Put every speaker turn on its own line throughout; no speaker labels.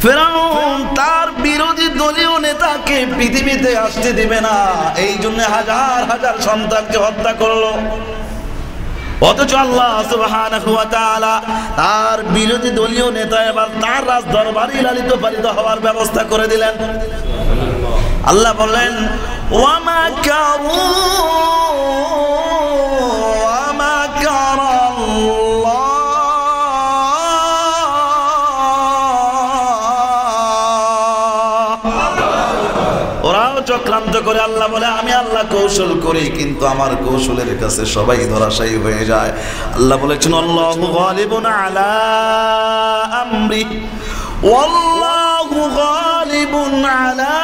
ফিরআউন তার বিরোধী দলীয় নেতাকে পৃথিবীতে আসতে দিবে না, এই জন্য হাজার হাজার সন্তানকে হত্যা করলো। অথচ আল্লাহ সুবহানাহু ওয়া তাআলা তার বিরোধী দলীয় নেতা এবার তার রাজ দরবারে লালিত পালিত হওয়ার ব্যবস্থা করে দিলেন। আল্লাহ বললেন ওয়া মাকারু ওয়া মাকারাল্লাহ, ওরাও চক্রান্ত করে। আল্লাহ বলে আমি আল্লাহ কৌশল করি, কিন্তু আমার কৌশলের কাছে সবাই ধরাশায়ী হয়ে যায়। আল্লাহ বলেছেন আল্লাহু গালিবুন আলা আমরি ওয়াল্লাহু গালিবুন আলা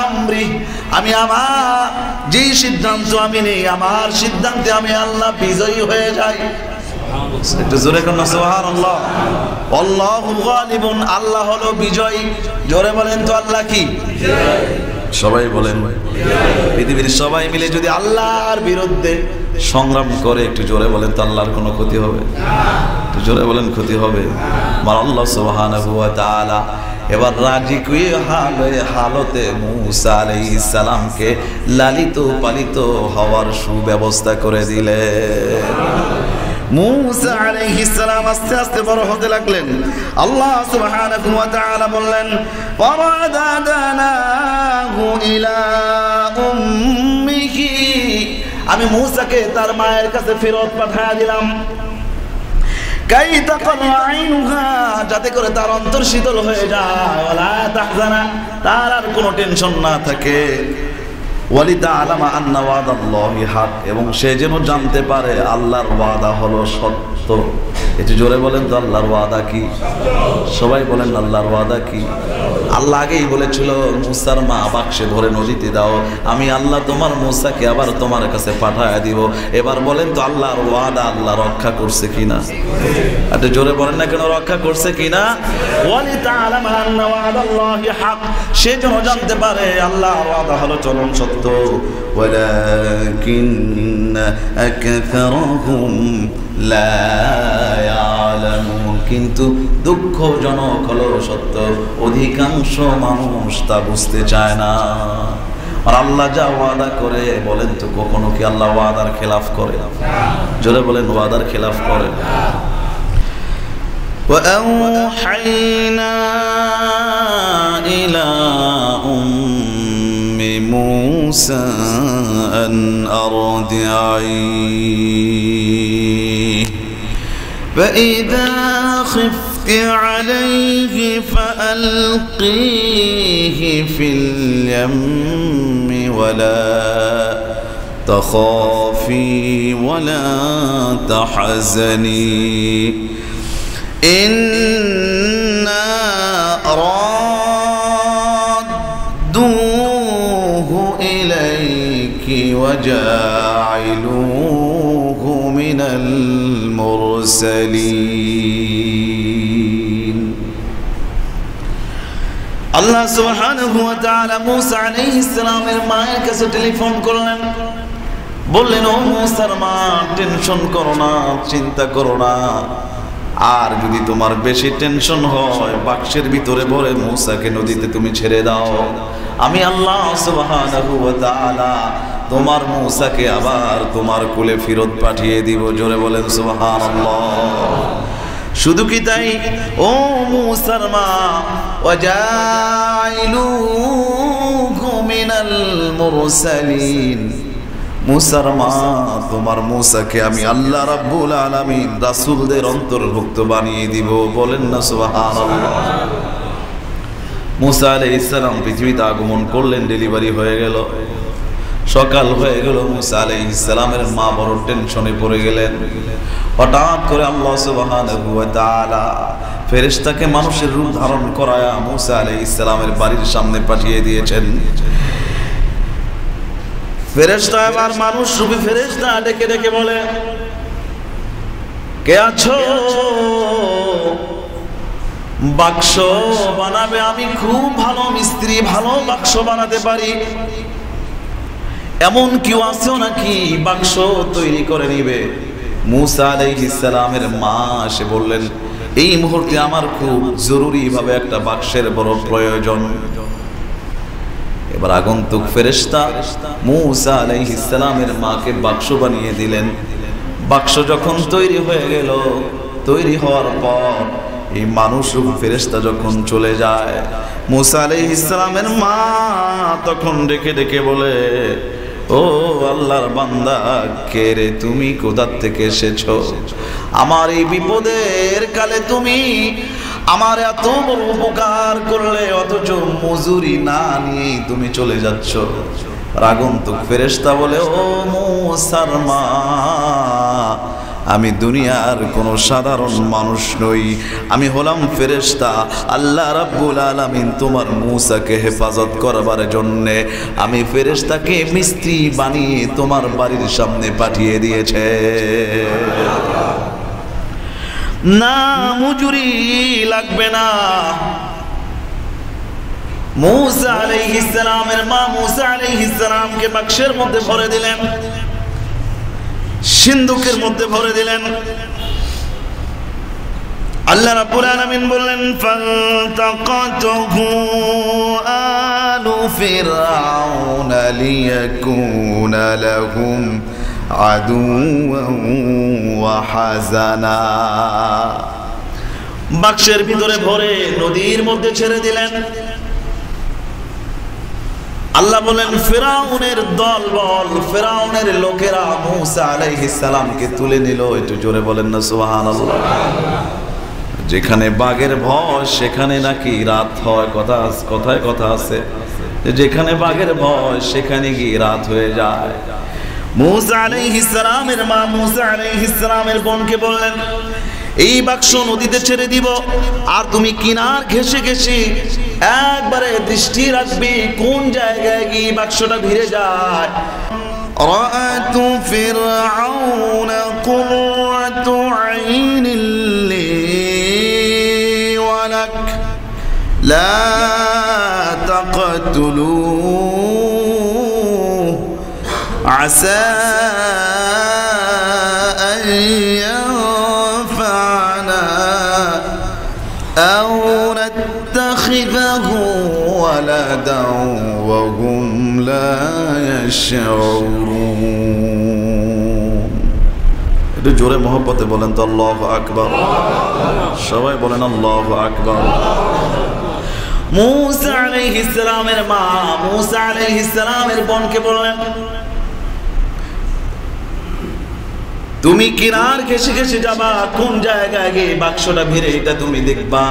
আমরি। আমি আমার যে সিদ্ধান্ত আমি নেই, আমার সিদ্ধান্তে আমি আল্লাহ বিজয়ী হয়ে যাই। একটু জোরে করুন সুবহানাল্লাহ। আল্লাহু গালিবুন, আল্লাহ হলো বিজয়ী। জোরে বলেন তো আল্লাহ কি? সবাই বলেন। পৃথিবীর সবাই মিলে যদি আল্লাহর বিরুদ্ধে সংগ্রাম করে, একটু জোরে বলেন তো আল্লাহর কোনো ক্ষতি হবে? একটু জোরে বলেন ক্ষতি হবে? আমার আল্লাহ সুবহানাহু ওয়া তাআলা এবার রাজি কুয়ে হালতে মুসা আলাইহিস সালামকে লালিত পালিত হওয়ার সুব্যবস্থা করে দিলেন। মুসা আলাইহিস সালাম আস্তে আস্তে বড় হতে লাগলেন। আল্লাহ সুবহানাহু ওয়া তাআলা বললেন ফারাদানাহু ইলা উম্মিহি, আমি মুসাকে তার মায়ের কাছে ফেরত পাঠিয়ে দিলাম। কাই তাকাররা আইনুহা, যাতে করে তার অন্তর শীতল হয়ে যায়। ওয়ালা তাহজানা, তার আর কোনো টেনশন না থাকে। ওয়ালিতাআলামা আন্না ওয়াদাল্লাহি হক, এবং সে যেন জানতে পারে আল্লাহর ওয়াদা হলো সত্য। একটু জোরে বলেন তো আল্লাহর ওয়াদা কি? সবাই বলেন আল্লাহর ওয়াদা কি? আল্লাহ আগেই বলেছিল মুসার মা বাক্সে ধরে নদীতে দাও, আমি আল্লাহ তোমার মুসাকে আবার তোমার কাছে পাঠায় দিব। এবার বলেন তো আল্লাহর ওয়াদা আল্লাহ রক্ষা করছে কিনা? একটু জোরে বলেন না কেন, রক্ষা করছে কিনা? ওয়ালিতাআলামা আন্না ওয়াদাল্লাহি হক, সে যেন জানতে পারে আল্লাহর ওয়াদা হলো চরম সত্য। ওয়ালাকিন্না আকসারহুম লা ইয়ালামুন, কিন্তু দুঃখজনক হলো সত্য, অধিকাংশ মানুষ তা বুঝতে চায় না। আর আল্লাহ যা ওয়াদা করে, বলেন তো কখনো কি আল্লাহ ওয়াদার খেলাফ করে? জোরে বলেন ওয়াদার খেলাফ করে? وأوحينا إلى أم موسى أن أرضعيه فإذا خفت عليه فألقيه في اليم ولا تخافي ولا تحزني إنا رادوه إليك وجاعلوه من المرسلين। আল্লাহ সুবহানাহু ওয়া তাআলা মুসা আলাইহিস সালামের মায়ের কাছে টেলিফোন করলেন, বললেন ও মুসার মা, টেনশন করো না, চিন্তা করো না। আর যদি তোমার বেশি টেনশন হয়, বাক্সের ভিতরে ভরে মুসাকে নদীতে তুমি ছেড়ে দাও। আমি আল্লাহ সুবহানাহু ওয়া তাআলা তোমার মুসাকে আবার তোমার কোলে ফেরত পাঠিয়ে দিব। জোরে বলেন সুবহানাল্লাহ। শুধু কি তাই, ও মুসার মা, ওয়াজাইলুহু মিনাল মুরসালিন, মুসার মা, তোমার মুসাকে আমি আল্লাহ রাব্বুল আলামিন রাসূলদের অন্তর্ভুক্ত বানিয়ে দিব। বলেন না সুবহানাল্লাহ। মুসা আলাইহিস সালাম পৃথিবীতে আগমন করলেন, ডেলিভারি হয়ে গেল, সকাল হয়ে গেল। মুসা আলাইহিস সালামের মা বড় টেনশনে পড়ে গেলেন। হঠাৎ করে আল্লাহ সুবহানাহু ওয়া তাআলা ফেরেশতাকে মানুষের রূপ ধারণ করায়া মুসা আলাইহিস সালামের বাড়ির সামনে পাঠিয়ে দিয়েছেন। ফেরেশতা এবার মানুষ রূপী ফেরেশতা ডেকে ডেকে বলে, কে আছো? বাক্স বানাবে? আমি খুব ভালো মিস্ত্রি, ভালো বাক্স বানাতে পারি। এমন কেউ আছো নাকি বাক্স তৈরি করে নিবে? মুসা আলাইহিস সালামের মা এসে বললেন, এই মুহূর্তে আমার খুব জরুরি ভাবে একটা বাক্সের বড় প্রয়োজন। এবার আগন্তুক ফেরেশতা মূসা আলাইহিস সালামের মাকে বাক্স বানিয়ে দিলেন। বাক্স যখন তৈরি হয়ে গেল, তৈরি হওয়ার পর এই মানুষ ফেরেশতা যখন চলে যায়, মূসা আলাইহিস সালামের মা তখন ডেকে ডেকে বলে, ও আল্লাহর বান্দা, কে রে তুমি, কোথা থেকে এসেছো? আমার এই বিপদের কালে তুমি আমার এত বড় উপকার করলে, অথচ মজুরি না নিয়ে তুমি চলে যাচ্ছ। আগন্তুক ফেরেশতা বলে, ও মূসার মা, আমি দুনিয়ার কোনো সাধারণ মানুষ নই, আমি হলাম ফেরেশতা। আল্লাহ রাব্বুল আলামিন তোমার মূসাকে হেফাজত করবার জন্যে আমি ফেরেশতাকে মিস্ত্রি বানিয়ে তোমার বাড়ির সামনে পাঠিয়ে দিয়েছে। না, মজুরি লাগবে না। মূসা আলাইহিস সালামের মা মূসা আলাইহিস সালামকে বাক্সের মধ্যে ভরে দিলেন, সিন্ধুকের মধ্যে ভরে দিলেন। আল্লাহ রাব্বুল আলামিন বললেন, ফালতাকাতুহু আলু ফিরআউনা লিয়াকুনা লাহুম আদুওয়ান ওয়া হাযানা। বাক্সের ভিতরে ভরে নদীর মধ্যে ছেড়ে দিলেন। আল্লাহ বলেন, ফিরআউনের দলবল, ফিরআউনের লোকেরা মূসা আলাইহিস সালামকে তুলে নিল। একটু জোরে বলেন না সুবহানাল্লাহ। যেখানে বাঘের ভয় সেখানে নাকি রাত হয়, কথায় কথা আছে, যেখানে বাঘের ভয় সেখানে গিয়ে রাত হয়ে যায়। মূসা আলাইহিস সালামের মা মূসা আলাইহিস সালামের বোনকে বললেন, এই বাক্স নদীতে ছেড়ে দিব, আর তুমি কিনার ঘেঁষে ঘেঁষে একবারে দৃষ্টি রাখবি কোন জায়গায় গিয়ে বাক্সটা ভিড়ে যায়। রাআতু ফিরআউনা কুররাতু আইনিন লি ওয়া লাক লা তাকতুলুহু আসা আন ইয়ানফা'না আও নাত্তাখিযাহু ওয়ালাদান ওয়া হুম লা ইয়াশউরুন। একটু জোরে মহব্বতে বলেন তো আল্লাহু আকবার। সবাই বলেন আল্লাহু আকবার। মূসা আলাইহিস সালামের মা মূসা আলাইহিস সালামের বোনকে বললেন, তুমি কিনার ঘেঁষে ঘেঁষে যাবা, কোন জায়গায় গিয়ে বাক্সটা ভিড়ে এটা তুমি দেখবা।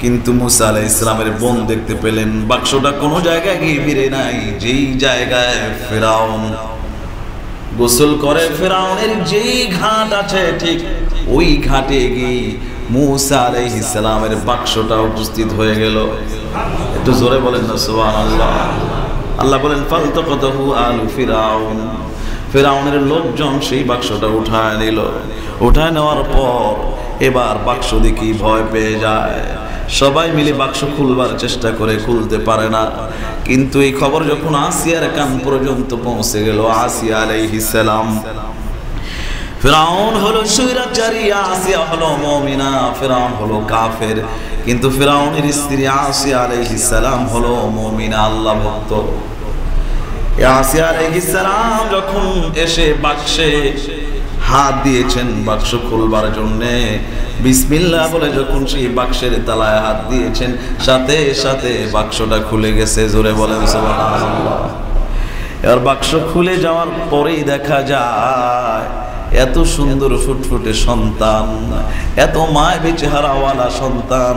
কিন্তু মূসা আলাইহিস সালামের বোন দেখতে পেলেন বাক্সটা কোনো জায়গায় গিয়ে ভিড়ে নাই। যেই জায়গায় ফিরআউন গোসল করে, ফিরআউনের যেই ঘাট আছে ঠিক ওই ঘাটে গিয়ে মূসা আলাইহিস সালামের বাক্সটা উপস্থিত হয়ে গেল। একটু জোরে বলেন না সুবহানাল্লাহ। আল্লাহ বলেন, ফালতাকাতুহু আলু ফিরআউন। ফিরআউনের লোকজন সেই বাক্সটা উঠায় নিল। উঠায় নেওয়ার পর এবার বাক্স দেখি ভয় পেয়ে যায়। সবাই মিলে বাক্স খুলবার চেষ্টা করে, খুলতে পারে না। কিন্তু এই খবর যখন আসিয়ার কান পর্যন্ত পৌঁছে গেল, আসিয়া আলাইহিস সালাম, ফিরআউন হলো স্বৈরাচারী, আসিয়া হলো মুমিনা, ফিরআউন হলো কাফের। কিন্তু ফিরআউনের স্ত্রী আসিয়া আলাইহিস সালাম হলো মুমিনা, আল্লাহ ভক্ত। আসিয়া আলাইহিস সালাম যখন এসে বাক্সে হাত দিয়েছেন বাক্স খুলবার জন্য, বিসমিল্লাহ বলে যখন সেই বাক্সের তালায় হাত দিয়েছেন, সাথে সাথে বাক্সটা খুলে গেছে। জোরে বলেন সুবহানাল্লাহ। এবার বাক্স খুলে যাওয়ার পরেই দেখা যায় এত সুন্দর ফুটফুটে সন্তান, এত মায়াবী চেহারাওয়ালা সন্তান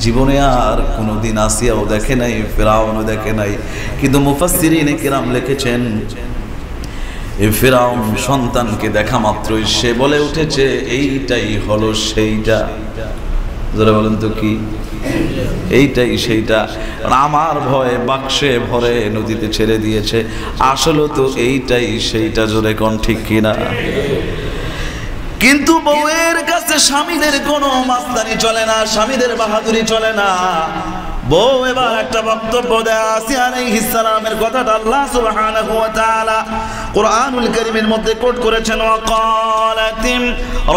জীবনে আর কোনোদিন আসিয়াও দেখে নাই, ফিরআউনও দেখে নাই। কিন্তু মুফাসসিরিনে কিরাম লিখেছেন, এই ফিরআউন সন্তানকে দেখা মাত্রই সে বলে উঠেছে, এইটাই হলো সেইটা। যারা বলেন তো কি এইটাই সেইটা। আমার ভয়ে বাক্সে ভরে নদীতে ছেড়ে দিয়েছে, আসলে তো এইটাই সেইটা। জোরে কোন ঠিক কিনা? কিন্তু বউয়ের কাছে স্বামীদের কোনো মাস্তানি চলে না, স্বামীদের বাহাদুরি চলে না। বউ এবার একটা বক্তব্য দেয় আসিয়া আলাইহিস সালামের কথাটা আল্লাহ সুবহানাহু ওয়া তাআলা কুরআনুল কারীমের মধ্যে কোট করেছেন ওয়াকালাতিম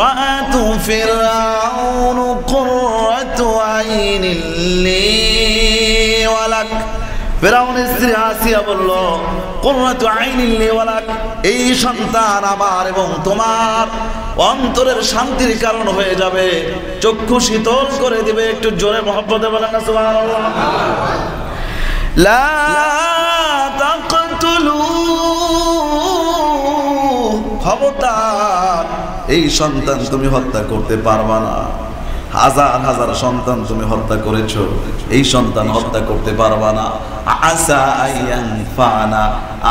রাআতু ফিরআউন কুররাতু আইনিন লি ওয়া লাক ফিরআউনের স্ত্রী আসিয়া বলল কুররাতু আইনিন লি ওয়া লাক এই সন্তান আমার এবং তোমার অন্তরের শান্তির কারণ হয়ে যাবে, চক্ষু শীতল করে দিবে। একটু জোরে মহব্বতে বলেন না সুবহানাল্লাহ। লা তাকতুলু, খবরদার এই সন্তান তুমি হত্যা করতে পারবা না। হাজার হাজার সন্তান তুমি হত্যা করেছো, এই সন্তান হত্যা করতে পারবা না। আসা আইয়ানফানা,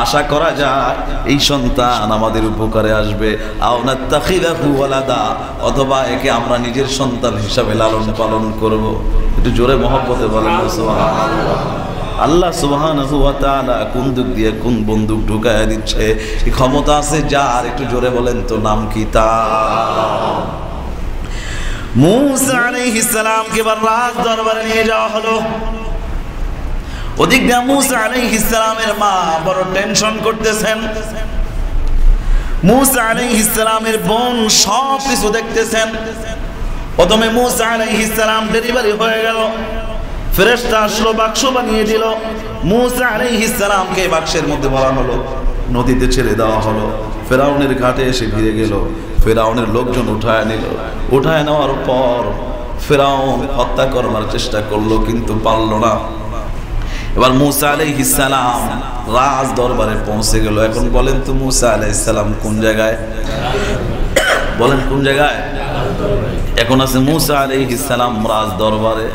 আশা করা যায় এই সন্তান আমাদের উপকারে আসবে। আও নাত্তাখিযাহু ওয়ালাদা, অথবা একে আমরা নিজের সন্তান হিসাবে লালন পালন করব। একটু জোরে মহব্বতে বলেন সুবহানাল্লাহ। আল্লাহ সুবহানাহু ওয়া তাআলা কোন দিক দিয়ে কোন বন্দুক ঢুকায়া দিচ্ছে, কি ক্ষমতা আছে যার? একটু জোরে বলেন তো, নাম কি তার? মুসা আলাইহিস সালামকে এবার রাজ দরবারে নিয়ে যাওয়া হলো। ওদিক দিয়ে মুসা আলাইহিস সালামের মা বড় টেনশন করতেছেন। মুসা আলাইহিস সালামের বোন সব কিছু দেখতেছেন। প্রথমে মুসা আলাইহিস সালাম ডেলিভারি হয়ে গেল, ফেরেশতা আসলো, বাক্স বানিয়ে দিল। মুসা আলাইহিস সালামকে বাক্সের মধ্যে ভরা হলো, নদীতে ছেড়ে দেওয়া হলো। ফেরাউনের ঘাটে এসে ভিড়ে গেল। ফেরাউনের লোকজন উঠায় নিল। উঠায় নেওয়ার পর ফেরাউন হত্যা করবার চেষ্টা করলো, কিন্তু পারল না। এবার মুসা আলাইহিস সালাম রাজ দরবারে পৌঁছে গেল। এখন বলেন তো মুসা আলাইহিস সালাম কোন জায়গায়? বলেন কোন জায়গায়? এখন আছে মুসা আলাইহিস সালাম রাজ দরবারে।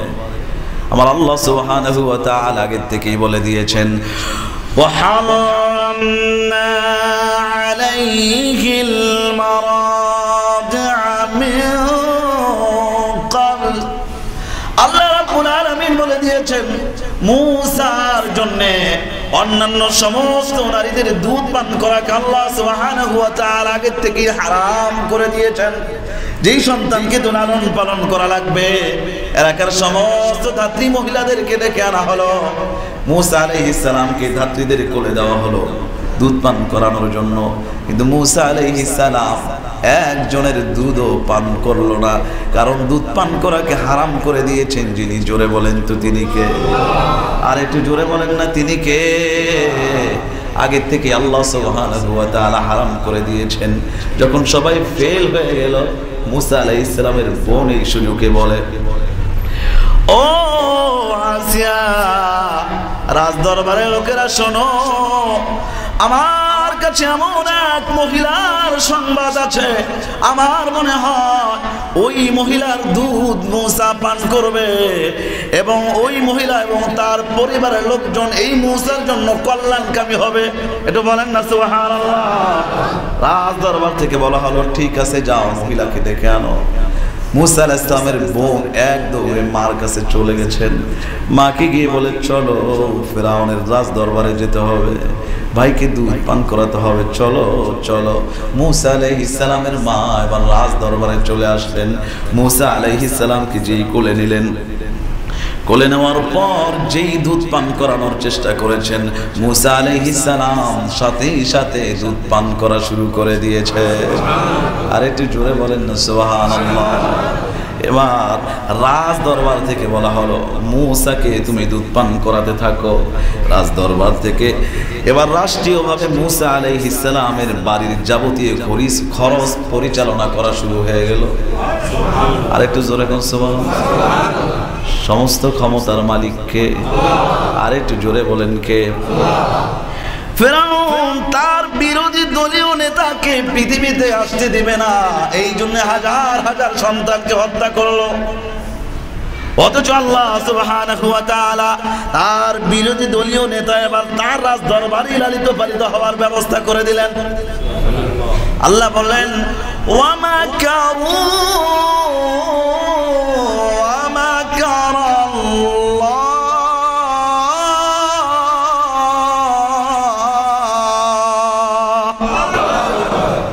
আমার আল্লাহ সুবহানাহু ওয়া তাআলা আগে থেকেই বলে দিয়েছেন وحرمنا عليه المراضع من قبل। আল্লাহ রাব্বুল আলামিন বলে দিয়েছেন মুসার জন্য অন্যান্য সমস্ত নারীদের দুধ পান করাকে আল্লাহ সুবহানাহু ওয়া তাআলা আগে থেকেই হারাম করে দিয়েছেন। যেই সন্তানকে তো লালন পালন করা লাগবে, এলাকার সমস্ত ধাত্রী মহিলাদেরকে ডেকে আনা হলো। মুসা আলাইহিস সালামকে ধাত্রীদের কোলে দেওয়া হলো দুধ পান করানোর জন্য, কিন্তু মুসা আলাইহিস সালাম একজনের দুধও পান করলো না, কারণ দুধ পান করাকে হারাম করে দিয়েছেন যিনি। জোরে বলেন তো তিনি কে? আর একটু জোরে বলেন না, তিনি কে? আগে থেকে আল্লাহ সুবহানাহু ওয়া তাআলা হারাম করে দিয়েছেন। যখন সবাই ফেল হয়ে গেল, মুসা আলাইহিস সালামের বোন এই সুযোগে বলে, ও আসিয়া, রাজ দরবারের লোকেরা শোনো, আমার কাছে এমন এক মহিলার সংবাদ আছে। আমার মনে হয় ওই মহিলার দুধ মুসা পান করবে এবং ওই মহিলা এবং তার পরিবারের লোকজন এই মুসার জন্য কল্যাণকামী হবে। একটু বলেন না সুবহানাল্লাহ। রাজ দরবার থেকে বলা হলো, ঠিক আছে যাও, মহিলাকে ডেকে আনো। মুসা আলাইহিস সালামের বোন এক দৌড়ে মার কাছে চলে গেছেন। মাকে গিয়ে বলে, চলো ফেরাউনের রাজ দরবারে যেতে হবে, ভাইকে দুধ পান করাতে হবে, চলো চলো। মুসা আলাইহিস সালামের মা এবার রাজ দরবারে চলে আসলেন। মুসা আলাইহিস সালামকে যেই কোলে নিলেন, কোলে নেওয়ার পর যেই দুধ পান করানোর চেষ্টা করেছেন, মুসা আলাইহিস সালাম সাথে সাথে দুধ পান করা শুরু করে দিয়েছে। আর একটু জোরে বলেন না সুবহানাল্লাহ। এবার রাজ দরবার থেকে বলা হলো, মুসাকে তুমি দুধ পান করাতে থাকো। রাজ দরবার থেকে এবার রাষ্ট্রীয়ভাবে মুসা আলাইহিস সালামের বাড়ির যাবতীয় খরচ পরিচালনা করা শুরু হয়ে গেল। আর একটু জোরে কোন সুবহানাল্লাহ। সমস্ত ক্ষমতার মালিক কে? আর একটু জোরে বলেন কে? ফেরাউন তার বিরোধী দলীয় নেতাকে পৃথিবীতে আসতে দিবে না, এই জন্য হাজার হাজার সন্তানকে হত্যা করলো। অথচ আল্লাহ সুবহানাহু ওয়া তাআলা তার বিরোধী দলীয় নেতা এবার তার রাজ দরবারে লালিত পালিত হওয়ার ব্যবস্থা করে দিলেন। আল্লাহ বললেন, ওয়া মাকারু ওয়া মাকারাল্লাহ,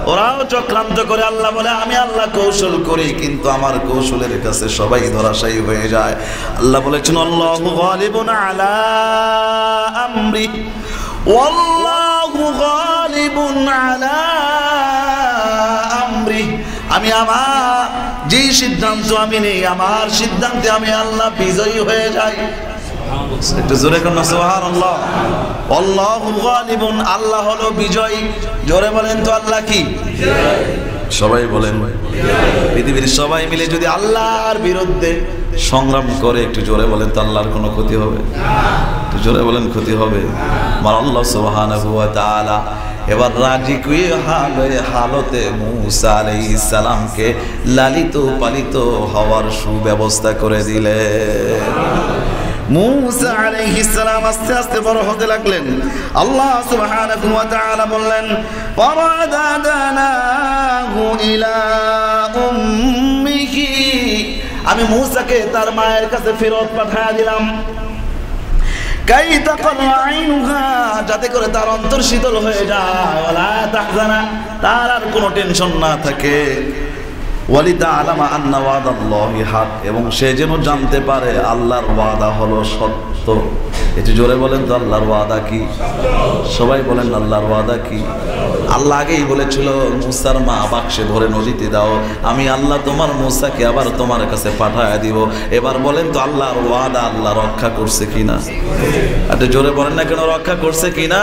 ওরাও চক্রান্ত চক্রান্ত করে। আল্লাহ বলে আমি আল্লাহ কৌশল করি, কিন্তু আমার কৌশলের কাছে সবাই ধরাশায়ী হয়ে যায়। আল্লাহ বলেছেন আল্লাহু গালিবুন আলা আমরি ওয়াল্লাহু গালিবুন আলা আমরি। আমি আমার যে সিদ্ধান্ত আমি নেই, আমার সিদ্ধান্তে আমি আল্লাহ বিজয়ী হয়ে যাই। একটু জোরে কোন সুবহানাল্লাহ। আল্লাহু গালিবুন, আল্লাহ হলো বিজয়ী। জোরে বলেন তো আল্লাহ কি? সবাই বলেন। পৃথিবীর সবাই মিলে যদি আল্লাহর বিরুদ্ধে সংগ্রাম করে, একটু জোরে বলেন তো আল্লাহর কোনো ক্ষতি হবে? একটু জোরে বলেন ক্ষতি হবে? আমার আল্লাহ সুবহানাহু ওয়া তাআলা এবার রাজি কুয়ে হালতে মুসা আলাইহিস সালামকে লালিত পালিত হওয়ার সুব্যবস্থা করে দিলেন। মুসা আলাইহিস সালাম আস্তে আস্তে বড় হতে লাগলেন। আল্লাহ সুবহানাহু ওয়া তাআলা বললেন ফারাদানাহু ইলা উম্মিহি, আমি মুসাকে তার মায়ের কাছে ফেরত পাঠিয়ে দিলাম। কাই তাকাররা আইনুহা, যাতে করে তার অন্তর শীতল হয়ে যায়। ওয়ালা তাহজানা, তার আর কোনো টেনশন না থাকে। ওয়ালিদা আলামা আন্না ওয়াদাল্লাহি হক, এবং সে যেন জানতে পারে আল্লাহর ওয়াদা হলো সত্য। একটু জোরে বলেন তো আল্লাহর ওয়াদা কি? সবাই বলেন আল্লাহর ওয়াদা কি? আল্লাহ আগেই বলেছিল মুসার মা বাক্সে ভরে নদীতে দাও, আমি আল্লাহ তোমার মুসাকে আবার তোমার কাছে পাঠায় দিব। এবার বলেন তো আল্লাহর ওয়াদা আল্লাহ রক্ষা করছে কিনা? একটু জোরে বলেন না কেন, রক্ষা করছে কিনা?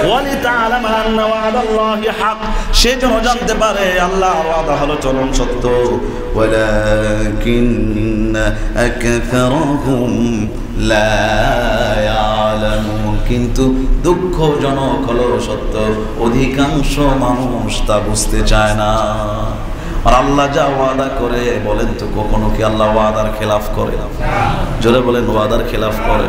ওয়ালিদা আলামা আন্না ওয়াদাল্লাহি হক, সে যেন জানতে পারে আল্লাহর ওয়াদা হলো চরম সত্য। ওয়ালাকিন্না আকসারহুম লা ইয়ালামুন, কিন্তু দুঃখজনক হলো সত্য, অধিকাংশ মানুষ তা বুঝতে চায় না। আর আল্লাহ যা ওয়াদা করে, বলেন তো কখনো কি আল্লাহ ওয়াদার খেলাফ করে? জোরে বলেন ওয়াদার খেলাফ করে?